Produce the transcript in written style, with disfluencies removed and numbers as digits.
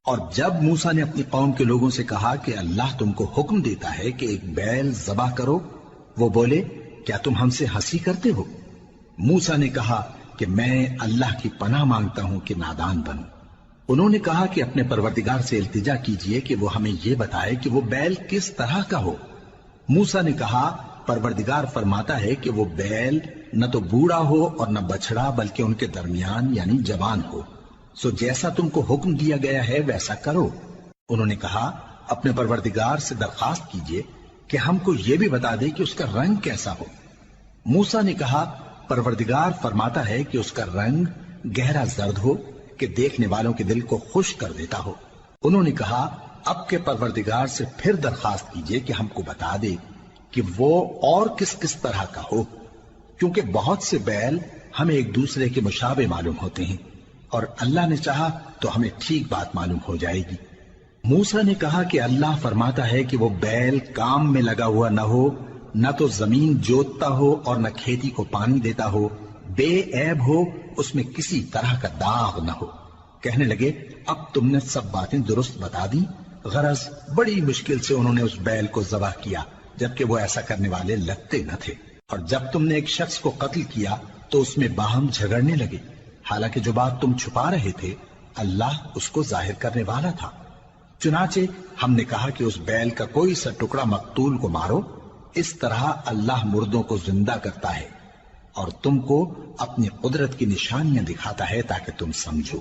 اور جب موسیٰ نے اپنی قوم کے لوگوں سے کہا کہ اللہ تم کو حکم دیتا ہے کہ ایک بیل ذبح کرو، وہ بولے کیا تم ہم سے ہنسی کرتے ہو؟ موسیٰ نے کہا کہ میں اللہ کی پناہ مانگتا ہوں کہ نادان بنوں۔ انہوں نے کہا کہ اپنے پروردگار سے التجا کیجئے کہ وہ ہمیں یہ بتائے کہ وہ بیل کس طرح کا ہو۔ موسیٰ نے کہا پروردگار فرماتا ہے کہ وہ بیل نہ تو بوڑھا ہو اور نہ بچڑا، بلکہ ان کے درمیان یعنی جوان ہو، سو جیسا تم کو حکم دیا گیا ہے ویسا کرو۔ انہوں نے کہا اپنے پروردگار سے درخواست کیجئے کہ ہم کو یہ بھی بتا دے کہ اس کا رنگ کیسا ہو۔ موسیٰ نے کہا پروردگار فرماتا ہے کہ اس کا رنگ گہرا زرد ہو کہ دیکھنے والوں کے دل کو خوش کر دیتا ہو۔ انہوں نے کہا اب کے پروردگار سے پھر درخواست کیجئے کہ ہم کو بتا دے کہ وہ اور کس کس طرح کا ہو، کیونکہ بہت سے بیل ہمیں ایک دوسرے کے مشابہ معلوم ہوتے ہیں، اور اللہ نے چاہا تو ہمیں ٹھیک بات معلوم ہو جائے گی۔ موسیٰ نے کہا کہ اللہ فرماتا ہے کہ وہ بیل کام میں لگا ہوا نہ ہو، نہ تو زمین جوتتا ہو اور نہ کھیتی کو پانی دیتا ہو، بے عیب ہو، اس میں کسی طرح کا داغ نہ ہو۔ کہنے لگے اب تم نے سب باتیں درست بتا دی۔ غرض بڑی مشکل سے انہوں نے اس بیل کو ذبح کیا، جبکہ وہ ایسا کرنے والے لگتے نہ تھے۔ اور جب تم نے ایک شخص کو قتل کیا تو اس میں باہم جھگڑنے لگے، حالانکہ جو بات تم چھپا رہے تھے اللہ اس کو ظاہر کرنے والا تھا۔ چنانچہ ہم نے کہا کہ اس بیل کا کوئی سا ٹکڑا مقتول کو مارو، اس طرح اللہ مردوں کو زندہ کرتا ہے اور تم کو اپنی قدرت کی نشانیاں دکھاتا ہے تاکہ تم سمجھو۔